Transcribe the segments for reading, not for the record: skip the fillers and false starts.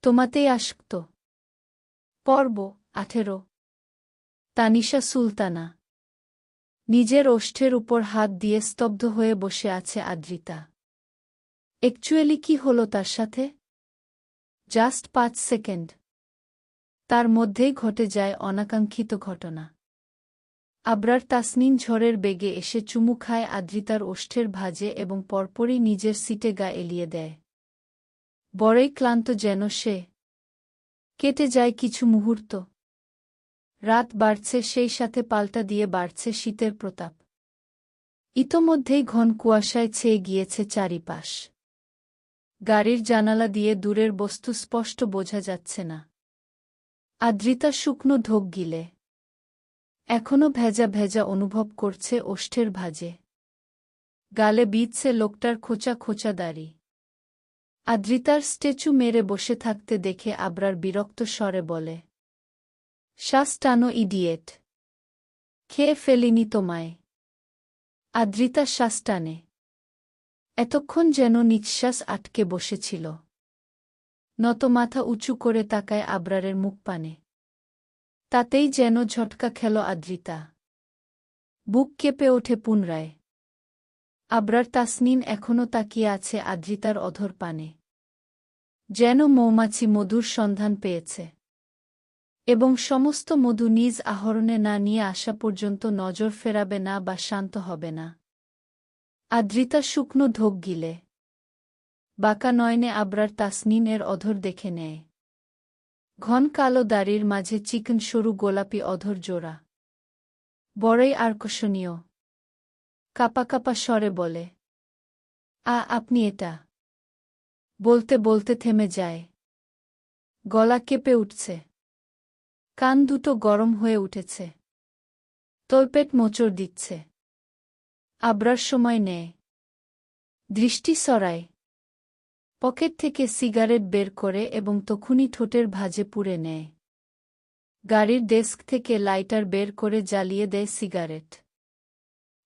তোমাতেই আসক্ত। পর্ব 18। তানিশা সুলতানা। নিজের ওষ্ঠের উপর হাত দিয়ে স্তব্ধ হয়ে বসে আছে আদ্রিতা। অ্যাকচুয়ালি কি হলো তার সাথে? Just 5 second. তার মধ্যেই ঘটে যায় অনাকাঙ্ক্ষিত ঘটনা। আবরার তাসনিন ঝড়ের বেগে এসে চুমু খায় আদ্রিতার ওষ্ঠের ভাঁজে এবং পরপরই নিজের সিটে গা এলিয়ে দেয়। বড়ই ক্লান্ত যেন সে। কেটে যায় কিছু মুহূর্ত। রাত বাড়ছে, সেই সাথে পাল্টা দিয়ে বাড়ছে শীতের প্রতাপ। ইতোমধ্যেই ঘন কুয়াশায় ছেয়ে গিয়েছে চারিপাশ। গাড়ির জানালা দিয়ে দূরের বস্তু স্পষ্ট বোঝা যাচ্ছে না। আদ্রিতা শুকনো ঢোক গিলে এখনো ভেজা ভেজা অনুভব করছে ওষ্ঠের ভাঁজে। গালে বিঁধছে লোকটার খোঁচা খোঁচা দাড়ি। আদ্রিতার স্ট্যাচু মেরে বসে থাকতে দেখে আবরার বিরক্ত স্বরে বলে, শ্বাস টানো ইডিয়েট। খেয়ে ফেলিনি তোমায়। আদ্রিতা শ্বাস টানে। এতক্ষণ যেন নিঃশ্বাস আটকে বসেছিল। নত মাথা উঁচু করে তাকায় আবরারের মুখপানে। তাতেই যেন ঝটকা খেল আদ্রিতা। বুক কেঁপে ওঠে পুনরায়। আবরার তাসনিন এখনো তাকিয়ে আছে আদ্রিতার অধর পানে। যেন মৌমাছি মধুর সন্ধান পেয়েছে এবং সমস্ত মধু নিজ আহরণে না নিয়ে আসা পর্যন্ত নজর ফেরাবে না বা শান্ত হবে না। আদ্রিতা শুকনো ঢোক গিলে বাঁকা নয়নে আবরার তাসনিনের অধর দেখে নেয়। ঘন কালো দাড়ির মাঝে চিকন সরু গোলাপি অধর জোড়া। বড়ই আকর্ষণীয়। কাপা কাপা স্বরে বলে, আপনি এটা। বলতে বলতে থেমে যায়। গলা কেঁপে উঠছে। কান দুটো গরম হয়ে উঠেছে। তলপেট মোচড় দিচ্ছে। আবরার সময় নেয়। দৃষ্টি সরায়। পকেট থেকে সিগারেট বের করে এবং তখুনি ঠোঁটের ভাঁজে পুড়ে নেয়। গাড়ির ডেস্ক থেকে লাইটার বের করে জ্বালিয়ে দেয় সিগারেট।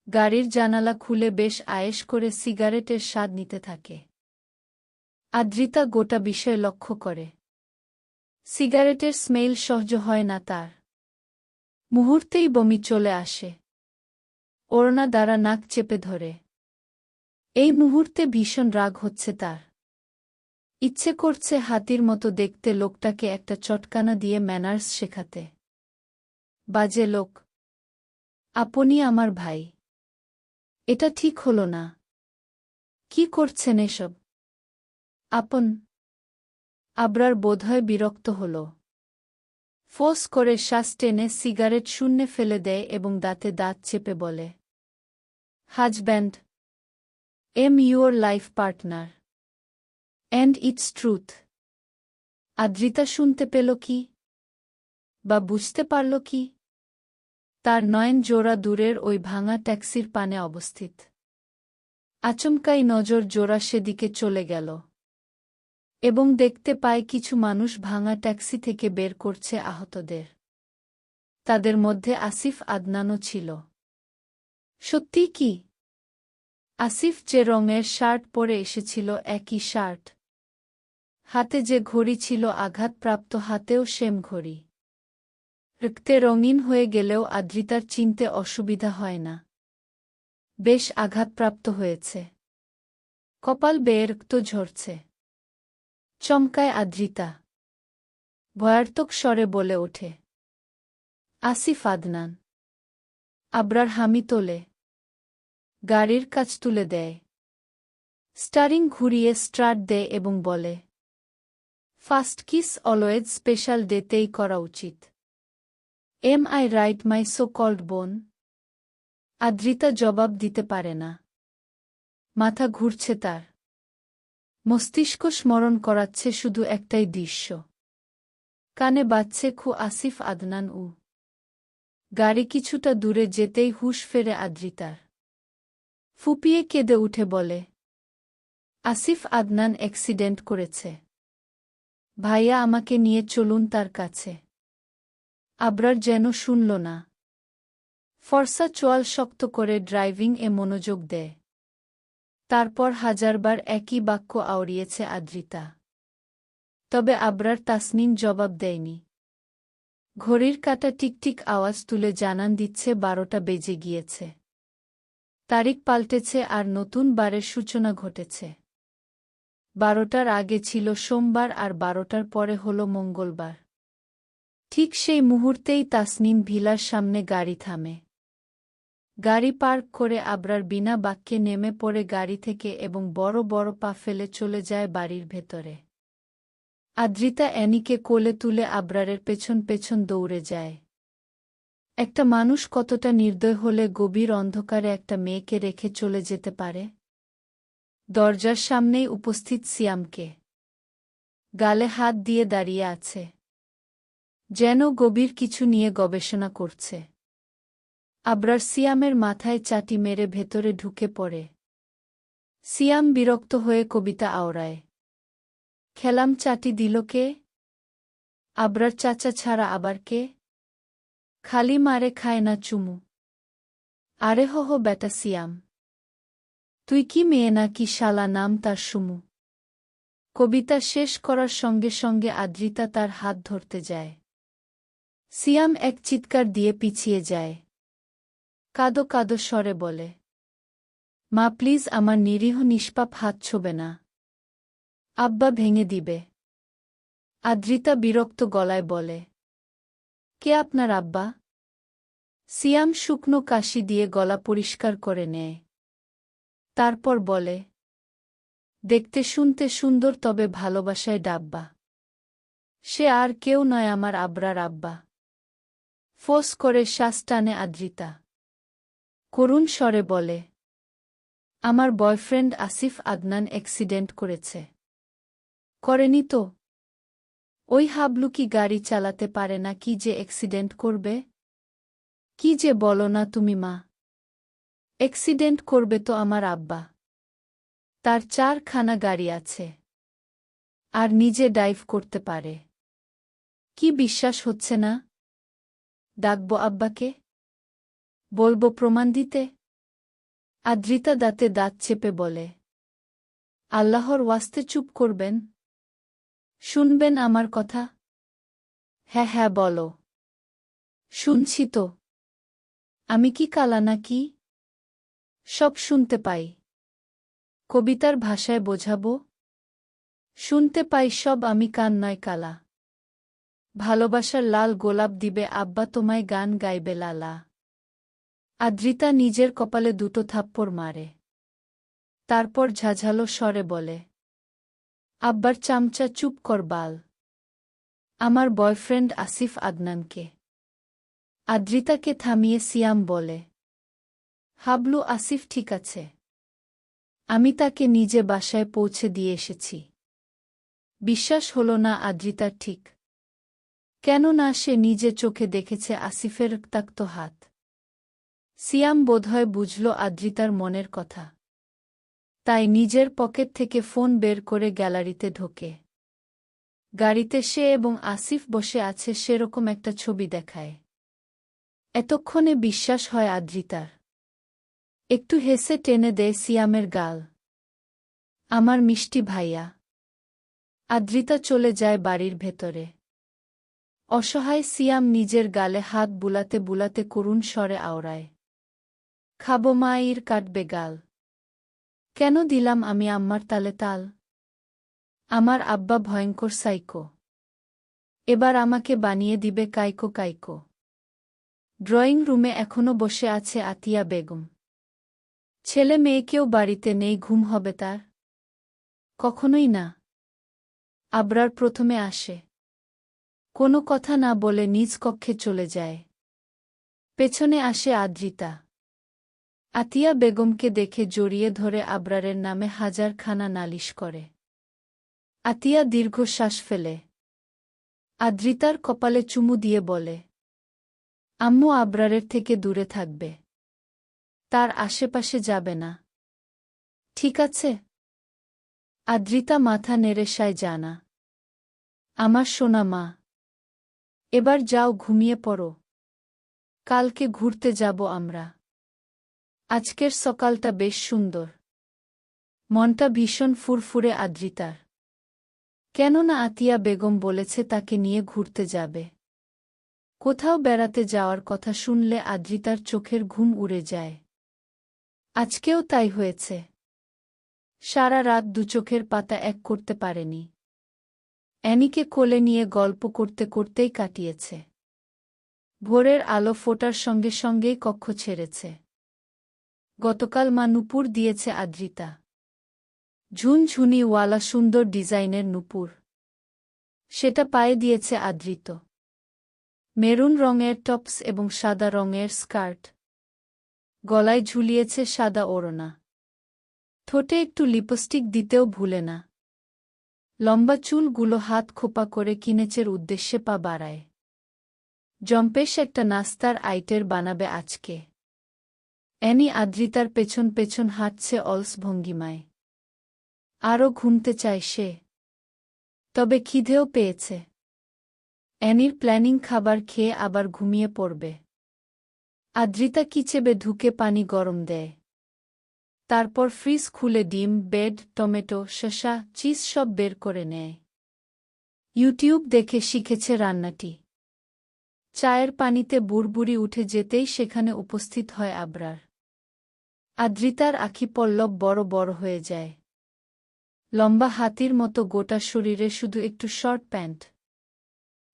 গাড়ির জানালা খুলে বেশ আয়েশ করে সিগারেটের স্বাদ নিতে থাকে। আদ্রিতা গোটা বিষয় লক্ষ্য করে। সিগারেটের স্মেল সহ্য হয় না তার। মুহূর্তেই বমি চলে আসে। ওড়না দ্বারা নাক চেপে ধরে। এই মুহূর্তে ভীষণ রাগ হচ্ছে তার। ইচ্ছে করছে হাতির মতো দেখতে লোকটাকে একটা চটকানা দিয়ে ম্যানার্স শেখাতে। বাজে লোক। আপনি আমার ভাই। এটা ঠিক হলো না। কি করছেন এসব? আপন। আবরার বোধহয় বিরক্ত হল। ফোঁস করে শ্বাস টেনে সিগারেট শূন্যে ফেলে দেয় এবং দাঁতে দাঁত চেপে বলে, husband. Your life partner. And it's truth. Adrita শুনতে পেল কি? বা বুঝতে পারল কি? তার নয়ন জোড়া দূরের ওই ভাঙা ট্যাক্সির পানে অবস্থিত। আচমকাই নজর জোড়া সেদিকে চলে গেল এবং দেখতে পায় কিছু মানুষ ভাঙা ট্যাক্সি থেকে বের করছে আহতদের। তাদের মধ্যে আসিফ আদনানও ছিল। সত্যি কি? আসিফ যে রঙের শার্ট পরে এসেছিল একই শার্ট। হাতে যে ঘড়ি ছিল আঘাতপ্রাপ্ত হাতেও সেম ঘড়ি। রক্তে রঙিন হয়ে গেলেও আদ্রিতার চিনতে অসুবিধা হয় না। বেশ আঘাতপ্রাপ্ত হয়েছে। কপাল বেয়ে রক্ত ঝরছে। চমকায় আদ্রিতা। ভয়ার্তক স্বরে বলে ওঠে, আসিফ আদনান। আবরার হামি তোলে। গাড়ির কাচ তুলে দেয়। স্টারিং ঘুরিয়ে স্টার্ট দেয় এবং বলে, ফার্স্ট কিস অলওয়েজ স্পেশাল ডেতেই করা উচিত। I write my so called বোন? আদ্রিতা জবাব দিতে পারে না। মাথা ঘুরছে তার। মস্তিষ্ক স্মরণ করাচ্ছে শুধু একটাই দৃশ্য। কানে বাজছে খু আসিফ আদনান উ। গাড়ি কিছুটা দূরে যেতেই হুঁশ ফেরে আদ্রিতার। ফুপিয়ে কেঁদে উঠে বলে, আসিফ আদনান অ্যাক্সিডেন্ট করেছে। ভাইয়া, আমাকে নিয়ে চলুন তার কাছে। আবরার যেন শুনল না। ফর্সা চোয়াল শক্ত করে ড্রাইভিং এ মনোযোগ দেয়। তারপর হাজারবার একই বাক্য আওড়িয়েছে আদ্রিতা। তবে আবরার তাসনিম জবাব দেয়নি। ঘড়ির কাঁটা টিকটিক আওয়াজ তুলে জানান দিচ্ছে 12টা বেজে গিয়েছে। তারিখ পাল্টেছে আর নতুন বারের সূচনা ঘটেছে। 12টার আগে ছিল সোমবার আর 12টার পরে হল মঙ্গলবার। ঠিক সেই মুহূর্তেই তাসনিম ভিলার সামনে গাড়ি থামে। গাড়ি পার্ক করে আবরার বিনা বাক্যে নেমে পড়ে গাড়ি থেকে এবং বড় বড় পা ফেলে চলে যায় বাড়ির ভেতরে। আদ্রিতা অ্যানিকে কোলে তুলে আবরারের পেছন পেছন দৌড়ে যায়। একটা মানুষ কতটা নির্দয় হলে গভীর অন্ধকারে একটা মেয়েকে রেখে চলে যেতে পারে? দরজার সামনেই উপস্থিত সিয়ামকে। গালে হাত দিয়ে দাঁড়িয়ে আছে, যেন গভীর কিছু নিয়ে গবেষণা করছে। আবরার সিয়ামের মাথায় চাটি মেরে ভেতরে ঢুকে পড়ে। সিয়াম বিরক্ত হয়ে কবিতা আওড়ায়। খেলাম চাটি দিল কে? আবরার চাচা ছাড়া আবার কে? খালি মারে খায় না চুমু। আরে হো বেটা সিয়াম, তুই কি মেয়ে না কি শালা নাম তার সুমু। কবিতা শেষ করার সঙ্গে সঙ্গে আদ্রিতা তার হাত ধরতে যায়। সিয়াম এক চিৎকার দিয়ে পিছিয়ে যায়। কাঁদো কাঁদো স্বরে বলে, মা প্লিজ আমার নিরীহ নিষ্পাপ হাত ছোবে না, আব্বা ভেঙে দিবে। আদ্রিতা বিরক্ত গলায় বলে, কে আপনার আব্বা? সিয়াম শুকনো কাশি দিয়ে গলা পরিষ্কার করে নেয়। তারপর বলে, দেখতে শুনতে সুন্দর তবে ভালোবাসায় ডাব্বা। সে আর কেউ নয় আমার আবরার আব্বা। ফোঁস করে শ্বাস টানে আদ্রিতা। করুণ স্বরে বলে, আমার বয়ফ্রেন্ড আসিফ আদনান অ্যাক্সিডেন্ট করেছে। করেনি তো? ওই হাবলু কি গাড়ি চালাতে পারে না কি যে অ্যাক্সিডেন্ট করবে? কি যে বলো না তুমি মা! অ্যাক্সিডেন্ট করবে তো আমার আব্বা। তার 4খানা গাড়ি আছে, আর নিজে ড্রাইভ করতে পারে। কি বিশ্বাস হচ্ছে না? ডাকবো আব্বাকে? বলবো প্রমাণ দিতে? আদ্রিতা দাঁতে দাঁত চেপে বলে, আল্লাহর ওয়াস্তে চুপ করবেন? শুনবেন আমার কথা? হ্যাঁ হ্যাঁ বলো। শুনছি তো। আমি কি কালা নাকি? সব শুনতে পাই। কবিতার ভাষায় বোঝাবো? শুনতে পাই সব, আমি কান নয় কালা। ভালোবাসার লাল গোলাপ দিবে আব্বা তোমায়, গান গাইবে লালা। আদ্রিতা নিজের কপালে 2টো থাপ্পড় মারে। তারপর ঝাঝালো স্বরে বলে, আব্বার চামচা চুপ কর বাল। আমার বয়ফ্রেন্ড আসিফ আদনানকে। আদ্রিতাকে থামিয়ে সিয়াম বলে, হাবলু আসিফ ঠিক আছে। আমি তাকে নিজে বাসায় পৌঁছে দিয়ে এসেছি। বিশ্বাস হল না আদ্রিতার ঠিক। কেননা সে নিজে চোখে দেখেছে আসিফের রক্তাক্ত হাত। সিয়াম বোধহয় বুঝল আদ্রিতার মনের কথা। তাই নিজের পকেট থেকে ফোন বের করে গ্যালারিতে ঢোকে। গাড়িতে সে এবং আসিফ বসে আছে সেরকম একটা ছবি দেখায়। এতক্ষণে বিশ্বাস হয় আদ্রিতার। একটু হেসে টেনে দেয় সিয়ামের গাল। আমার মিষ্টি ভাইয়া। আদ্রিতা চলে যায় বাড়ির ভেতরে। অসহায় সিয়াম নিজের গালে হাত বুলাতে বুলাতে করুণ স্বরে আওড়ায়, খাবো মায়ের কাটবে গাল। কেন দিলাম আমি আম্মার তালে তাল? আমার আব্বা ভয়ঙ্কর সাইকো। এবার আমাকে বানিয়ে দিবে কাইকো কাইকো। ড্রয়িং রুমে এখনো বসে আছে আতিয়া বেগম। ছেলে মেয়েকেও বাড়িতে নেই, ঘুম হবে তার? কখনোই না। আবরার প্রথমে আসে। কোনো কথা না বলে নিজ কক্ষে চলে যায়। পেছনে আসে আদ্রিতা। আতিয়া বেগমকে দেখে জড়িয়ে ধরে আবরারের নামে 1000খানা নালিশ করে। আতিয়া দীর্ঘশ্বাস ফেলে। আদ্রিতার কপালে চুমু দিয়ে বলে, আম্মু আবরারের থেকে দূরে থাকবে। তার আশেপাশে যাবে না। ঠিক আছে? আদ্রিতা মাথা নেড়ে সায় জানা। আমার সোনা মা। এবার যাও ঘুমিয়ে পড়ো। কালকে ঘুরতে যাব আমরা। আজকের সকালটা বেশ সুন্দর। মনটা ভীষণ ফুরফুরে আদ্রিতার। কেননা আতিয়া বেগম বলেছে তাকে নিয়ে ঘুরতে যাবে। কোথাও বেড়াতে যাওয়ার কথা শুনলে আদ্রিতার চোখের ঘুম উড়ে যায়। আজকেও তাই হয়েছে। সারা রাত দুচোখের পাতা এক করতে পারেনি। অ্যানিকে কোলে নিয়ে গল্প করতে করতেই কাটিয়েছে। ভোরের আলো ফোটার সঙ্গে সঙ্গেই কক্ষ ছেড়েছে। গতকাল মা নূপুর দিয়েছে আদ্রিতা। ঝুনঝুনিওয়ালা সুন্দর ডিজাইনের নূপুর। সেটা পায়ে দিয়েছে আদ্রিত। মেরুন রঙের টপস এবং সাদা রঙের স্কার্ট। গলায় ঝুলিয়েছে সাদা ওড়না। ঠোঁটে একটু লিপস্টিক দিতেও ভুলে না। লম্বা চুলগুলো হাত খোপা করে কিনেচের উদ্দেশ্যে পা বাড়ায়। জম্পেশ একটা নাস্তার আইটের বানাবে আজকে। অ্যানি আদ্রিতার পেছন পেছন হাঁটছে অলস ভঙ্গিমায়। আরও ঘুমতে চায় সে। তবে খিদেও পেয়েছে। অ্যানির প্ল্যানিং খাবার খেয়ে আবার ঘুমিয়ে পড়বে। আদ্রিতা কিচেবে ঢুকে পানি গরম দেয়। তারপর ফ্রিজ খুলে ডিম, ব্রেড, টমেটো, শসা, চিজ সব বের করে নেয়। ইউটিউব দেখে শিখেছে রান্নাটি। চায়ের পানিতে বুড়বুড়ি উঠে যেতেই সেখানে উপস্থিত হয় আবরার। আদ্রিতার আখি পল্লব বড় বড় হয়ে যায়। লম্বা হাতির মতো গোটা শরীরে শুধু একটু শর্ট প্যান্ট।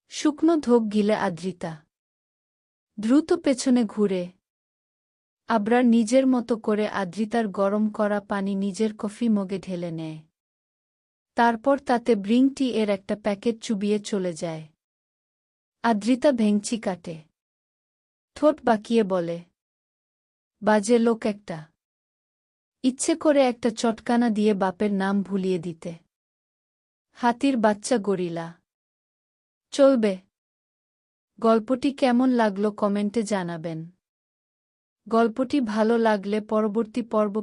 শুকনো ধোক গিলে আদ্রিতা দ্রুত পেছনে ঘুরে। আবরার নিজের মতো করে আদ্রিতার গরম করা পানি নিজের কফি মগে ঢেলে নেয়। তারপর তাতে ব্রিং টি এর একটা প্যাকেট চুবিয়ে চলে যায়। আদ্রিতা ভেংচি কাটে। ঠোঁট বাঁকিয়ে বলে, বাজে লোক একটা। ইচ্ছে করে একটা চটকানা দিয়ে বাপের নাম ভুলিয়ে দিতে। হাতির বাচ্চা গরিলা। চলবে। গল্পটি কেমন লাগলো কমেন্টে জানাবেন। গল্পটি ভালো লাগলে পরবর্তী পর্ব